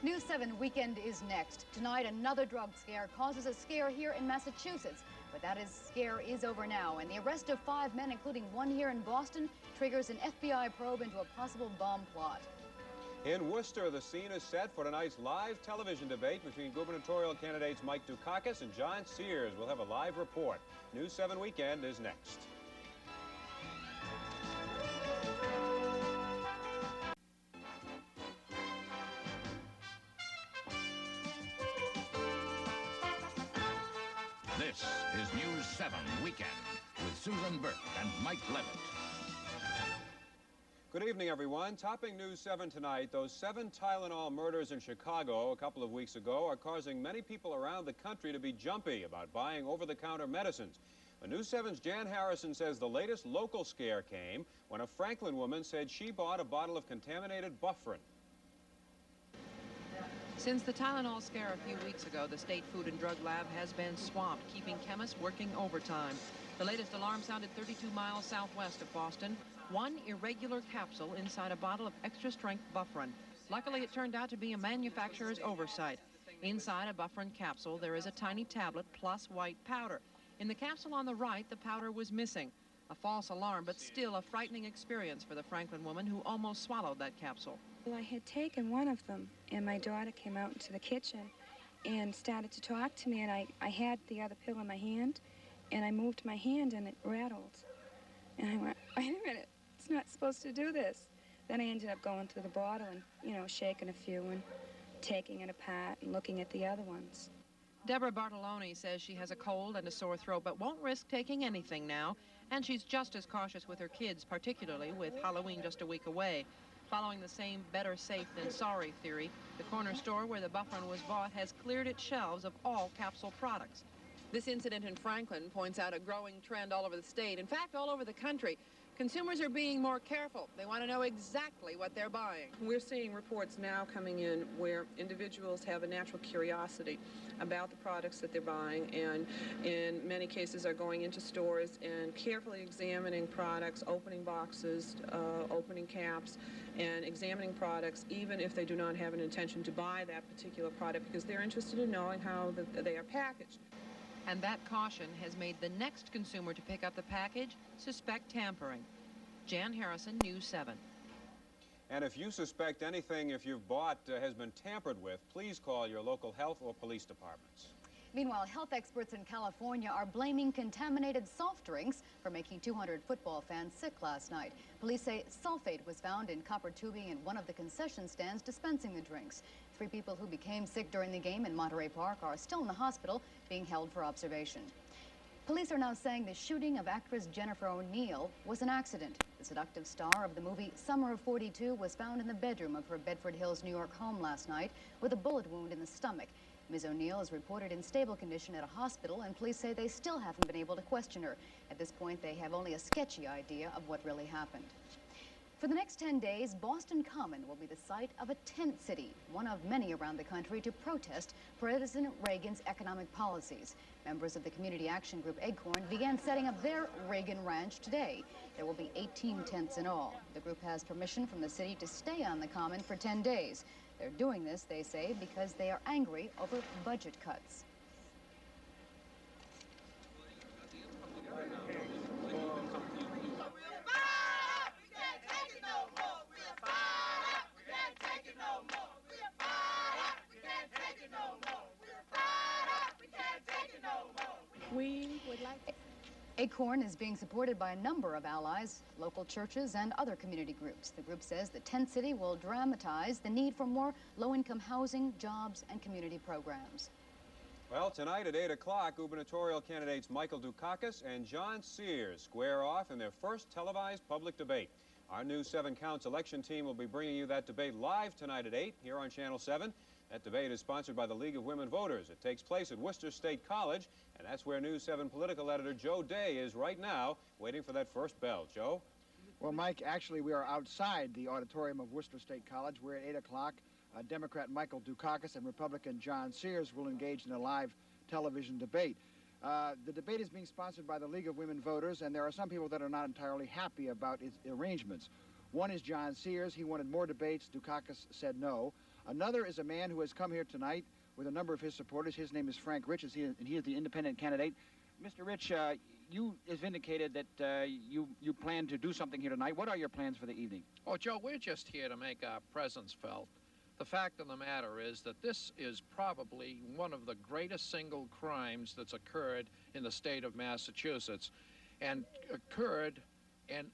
News 7 Weekend is next. Tonight, another drug scare causes a scare here in Massachusetts. But that scare is over now, and the arrest of 5 men, including one here in Boston, triggers an FBI probe into a possible bomb plot. In Worcester, the scene is set for tonight's live television debate between gubernatorial candidates Mike Dukakis and John Sears. We'll have a live report. News 7 Weekend is next. This is News 7 Weekend with Susan Burke and Mike Levitt. Good evening, everyone. Topping News 7 tonight, those 7 Tylenol murders in Chicago a couple of weeks ago are causing many people around the country to be jumpy about buying over-the-counter medicines. But News 7's Jan Harrison says the latest local scare came when a Franklin woman said she bought a bottle of contaminated Bufferin. Since the Tylenol scare a few weeks ago, the State Food and Drug Lab has been swamped, keeping chemists working overtime. The latest alarm sounded 32 miles southwest of Boston. One irregular capsule inside a bottle of extra-strength Bufferin. Luckily, it turned out to be a manufacturer's oversight. Inside a Bufferin capsule, there is a tiny tablet plus white powder. In the capsule on the right, the powder was missing. A false alarm, but still a frightening experience for the Franklin woman who almost swallowed that capsule. Well, I had taken one of them, and my daughter came out into the kitchen and started to talk to me, and I had the other pill in my hand, and I moved my hand, and it rattled. And I went, wait a minute, it's not supposed to do this. Then I ended up going through the bottle and, you know, shaking a few and taking it apart and looking at the other ones. Deborah Bartoloni says she has a cold and a sore throat, but won't risk taking anything now, and she's just as cautious with her kids, particularly with Halloween just a week away. Following the same better safe than sorry theory, the corner store where the Bufferin was bought has cleared its shelves of all capsule products. This incident in Franklin points out a growing trend all over the state, in fact, all over the country. Consumers are being more careful. They want to know exactly what they're buying. We're seeing reports now coming in where individuals have a natural curiosity about the products that they're buying, and in many cases are going into stores and carefully examining products, opening boxes, opening caps, and examining products even if they do not have an intention to buy that particular product, because they're interested in knowing how they are packaged. And that caution has made the next consumer to pick up the package suspect tampering. Jan Harrison, News 7. And if you suspect anything if you've bought has been tampered with, please call your local health or police departments. Meanwhile, health experts in California are blaming contaminated soft drinks for making 200 football fans sick last night. Police say sulfate was found in copper tubing in one of the concession stands dispensing the drinks. 3 people who became sick during the game in Monterey Park are still in the hospital being held for observation. Police are now saying the shooting of actress Jennifer O'Neill was an accident. The seductive star of the movie Summer of 42 was found in the bedroom of her Bedford Hills, New York home last night with a bullet wound in the stomach. Ms. O'Neill is reported in stable condition at a hospital, and police say they still haven't been able to question her. At this point, they have only a sketchy idea of what really happened. For the next 10 days, Boston Common will be the site of a tent city, one of many around the country to protest President Reagan's economic policies. Members of the community action group Acorn began setting up their Reagan Ranch today. There will be 18 tents in all. The group has permission from the city to stay on the Common for 10 days. They're doing this, they say, because they are angry over budget cuts. We would like to... Acorn is being supported by a number of allies, local churches, and other community groups. The group says the tent city will dramatize the need for more low-income housing, jobs, and community programs. Well, tonight at 8 o'clock, gubernatorial candidates Michael Dukakis and John Sears square off in their first televised public debate. Our News 7 Counts election team will be bringing you that debate live tonight at 8 here on Channel 7. That debate is sponsored by the League of Women Voters. It takes place at Worcester State College, and that's where News 7 political editor Joe Day is right now, waiting for that first bell. Joe? Well, Mike, actually, we are outside the auditorium of Worcester State College. We're at 8 o'clock. Democrat Michael Dukakis and Republican John Sears will engage in a live television debate. The debate is being sponsored by the League of Women Voters, and there are some people that are not entirely happy about its arrangements. One is John Sears. He wanted more debates. Dukakis said no. Another is a man who has come here tonight with a number of his supporters. His name is Frank Rich, and he is the independent candidate. Mr. Rich, you have indicated that you plan to do something here tonight. What are your plans for the evening? Oh, Joe, we're just here to make our presence felt. The fact of the matter is that this is probably one of the greatest single crimes that's occurred in the state of Massachusetts, and occurred and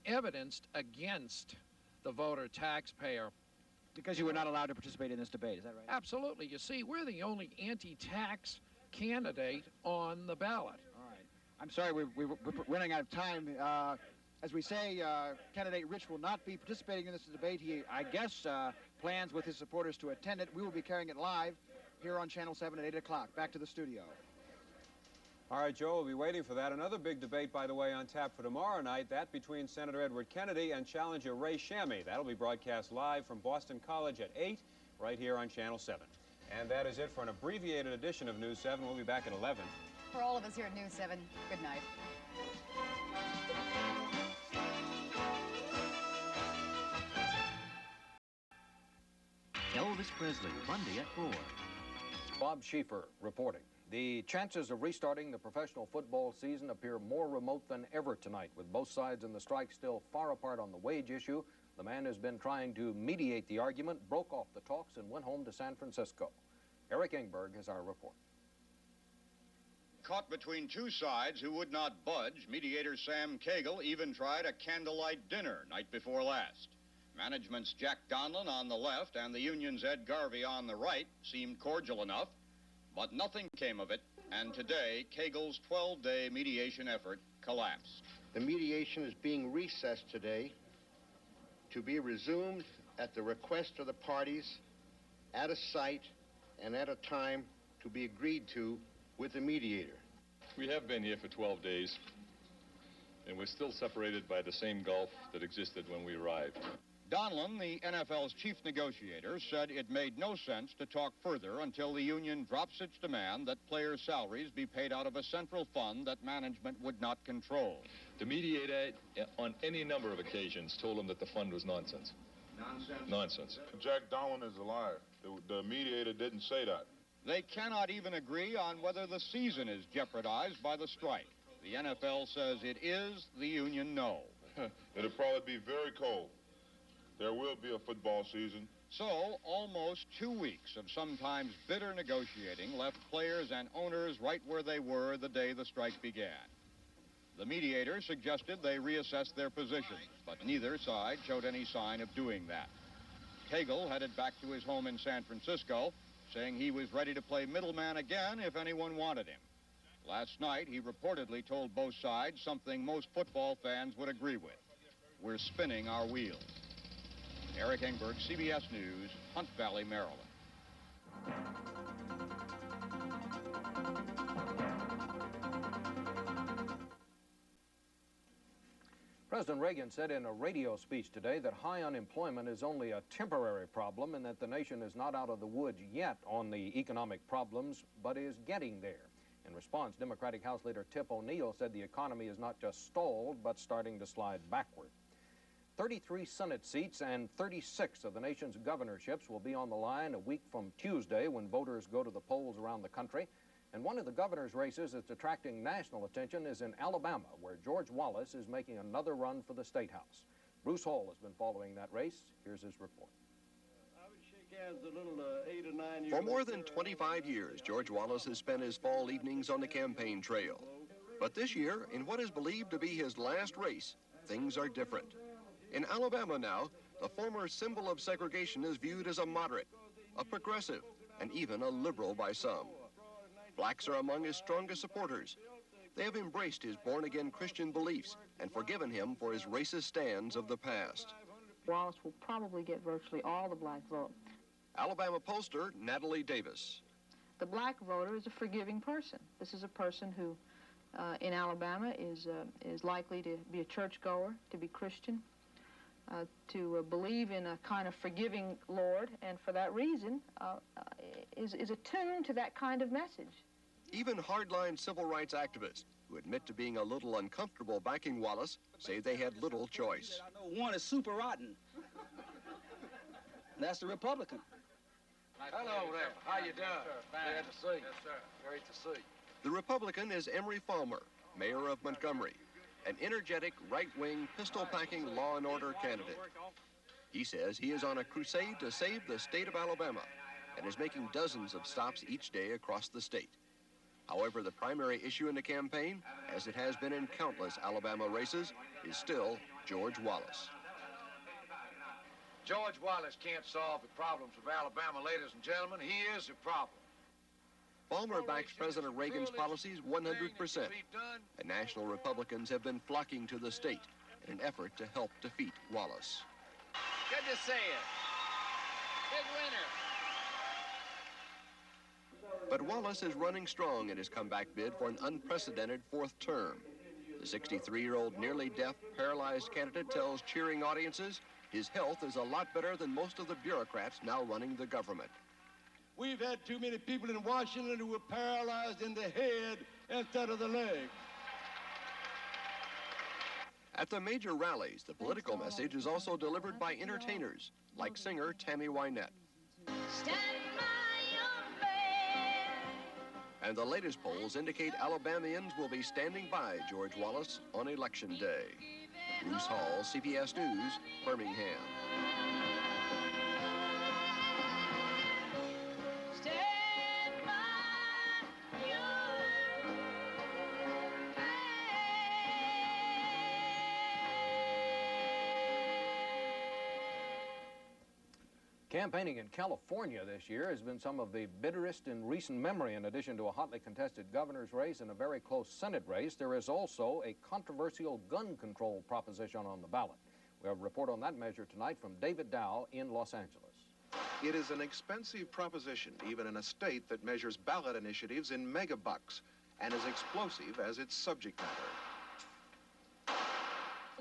evidenced against the voter taxpayer. Because you were not allowed to participate in this debate, is that right? Absolutely. You see, we're the only anti-tax candidate on the ballot. All right. I'm sorry, we're running out of time. As we say, candidate Rich will not be participating in this debate. He, I guess, plans with his supporters to attend it. We will be carrying it live here on Channel 7 at 8 o'clock. Back to the studio. All right, Joe, we'll be waiting for that. Another big debate, by the way, on tap for tomorrow night, that between Senator Edward Kennedy and challenger Ray Shammy. That'll be broadcast live from Boston College at 8, right here on Channel 7. And that is it for an abbreviated edition of News 7. We'll be back at 11. For all of us here at News 7, good night. Elvis Presley, Monday at 4. Bob Schieffer reporting. The chances of restarting the professional football season appear more remote than ever tonight. With both sides in the strike still far apart on the wage issue, the man who's been trying to mediate the argument broke off the talks and went home to San Francisco. Eric Engberg has our report. Caught between two sides who would not budge, mediator Sam Cagle even tried a candlelight dinner night before last. Management's Jack Donlin on the left and the union's Ed Garvey on the right seemed cordial enough, but nothing came of it, and today Cagle's 12-day mediation effort collapsed. The mediation is being recessed today to be resumed at the request of the parties at a site and at a time to be agreed to with the mediator. We have been here for 12 days, and we're still separated by the same gulf that existed when we arrived. Donlin, the NFL's chief negotiator, said it made no sense to talk further until the union drops its demand that players' salaries be paid out of a central fund that management would not control. The mediator, on any number of occasions, told him that the fund was nonsense. Nonsense? Nonsense. Jack Donlin is a liar. The mediator didn't say that. They cannot even agree on whether the season is jeopardized by the strike. The NFL says it is, the union no. It'll probably be very cold. There will be a football season. So, almost 2 weeks of sometimes bitter negotiating left players and owners right where they were the day the strike began. The mediator suggested they reassess their positions, but neither side showed any sign of doing that. Cagle headed back to his home in San Francisco, saying he was ready to play middleman again if anyone wanted him. Last night, he reportedly told both sides something most football fans would agree with. We're spinning our wheels. Eric Engberg, CBS News, Hunt Valley, Maryland. President Reagan said in a radio speech today that high unemployment is only a temporary problem and that the nation is not out of the woods yet on the economic problems, but is getting there. In response, Democratic House Leader Tip O'Neill said the economy is not just stalled, but starting to slide backward. 33 Senate seats and 36 of the nation's governorships will be on the line a week from Tuesday when voters go to the polls around the country. And one of the governor's races that's attracting national attention is in Alabama, where George Wallace is making another run for the State House. Bruce Hall has been following that race. Here's his report. For more than 25 years, George Wallace has spent his fall evenings on the campaign trail. But this year, in what is believed to be his last race, things are different. In Alabama now, the former symbol of segregation is viewed as a moderate, a progressive, and even a liberal by some. Blacks are among his strongest supporters. They have embraced his born-again Christian beliefs and forgiven him for his racist stands of the past. Wallace will probably get virtually all the black vote. Alabama pollster Natalie Davis. The black voter is a forgiving person. This is a person who, in Alabama, is likely to be a churchgoer, to be Christian, to believe in a kind of forgiving Lord, and for that reason is attuned to that kind of message. Even hardline civil rights activists who admit to being a little uncomfortable backing Wallace say they had little choice. I know one is super rotten. That's the Republican. Hello there. How you doing? Glad to see you. Yes, sir. Great to see you. The Republican is Emery Fulmer, mayor of Montgomery, an energetic, right-wing, pistol-packing law and order candidate. He says he is on a crusade to save the state of Alabama and is making dozens of stops each day across the state. However, the primary issue in the campaign, as it has been in countless Alabama races, is still George Wallace. George Wallace can't solve the problems of Alabama, ladies and gentlemen. He is the problem. Fulmer backs President Reagan's policies 100%, and national Republicans have been flocking to the state in an effort to help defeat Wallace. Good to see you. Big winner. But Wallace is running strong in his comeback bid for an unprecedented fourth term. The 63-year-old nearly deaf, paralyzed candidate tells cheering audiences his health is a lot better than most of the bureaucrats now running the government. We've had too many people in Washington who were paralyzed in the head instead of the leg. At the major rallies, the political message is also delivered by entertainers, like singer Tammy Wynette. And the latest polls indicate Alabamians will be standing by George Wallace on Election Day. Bruce Hall, CBS News, Birmingham. Campaigning in California this year has been some of the bitterest in recent memory. In addition to a hotly contested governor's race and a very close Senate race, there is also a controversial gun control proposition on the ballot. We have a report on that measure tonight from David Dow in Los Angeles. It is an expensive proposition, even in a state that measures ballot initiatives in megabucks and as explosive as its subject matter.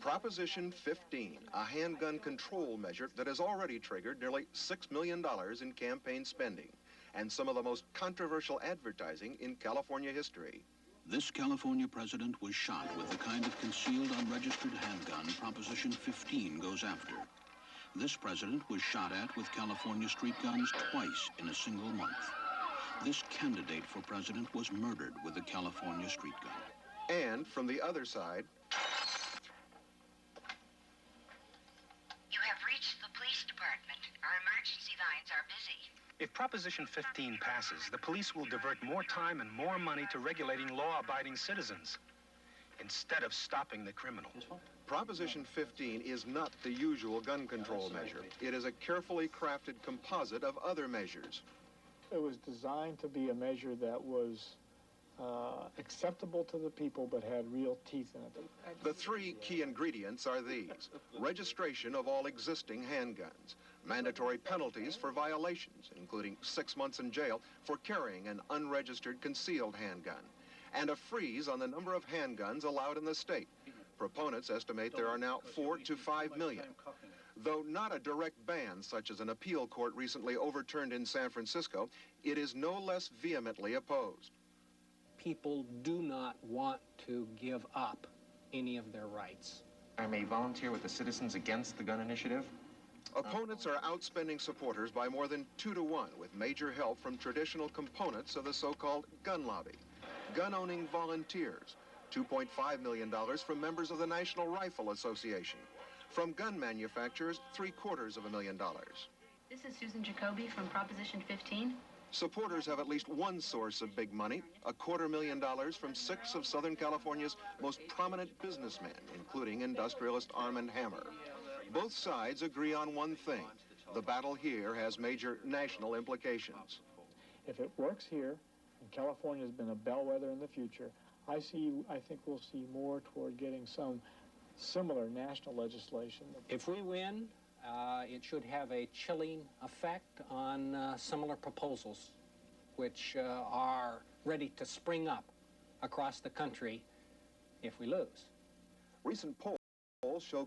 Proposition 15, a handgun control measure that has already triggered nearly $6 million in campaign spending and some of the most controversial advertising in California history. This California president was shot with the kind of concealed unregistered handgun Proposition 15 goes after. This president was shot at with California street guns twice in a single month. This candidate for president was murdered with a California street gun. And from the other side, you have reached the police department. Our emergency lines are busy. If Proposition 15 passes, the police will divert more time and more money to regulating law-abiding citizens instead of stopping the criminal. Proposition 15 is not the usual gun control measure. It is a carefully crafted composite of other measures. It was designed to be a measure that was acceptable to the people but had real teeth in it. The three key ingredients are these: registration of all existing handguns, mandatory penalties for violations, including 6 months in jail for carrying an unregistered concealed handgun, and a freeze on the number of handguns allowed in the state. Proponents estimate there are now 4 to 5 million. Though not a direct ban, such as an appeal court recently overturned in San Francisco, it is no less vehemently opposed. People do not want to give up any of their rights. I may volunteer with the Citizens Against the Gun Initiative. Opponents are outspending supporters by more than 2 to 1, with major help from traditional components of the so-called gun lobby. Gun-owning volunteers, $2.5 million from members of the National Rifle Association. From gun manufacturers, $750,000. This is Susan Jacoby from Proposition 15. Supporters have at least one source of big money, $250,000 from 6 of Southern California's most prominent businessmen, including industrialist Armand Hammer. Both sides agree on one thing: the battle here has major national implications. If it works here, and California has been a bellwether in the future, I think we'll see more toward getting some similar national legislation. If we win, it should have a chilling effect on similar proposals which are ready to spring up across the country if we lose. Recent polls show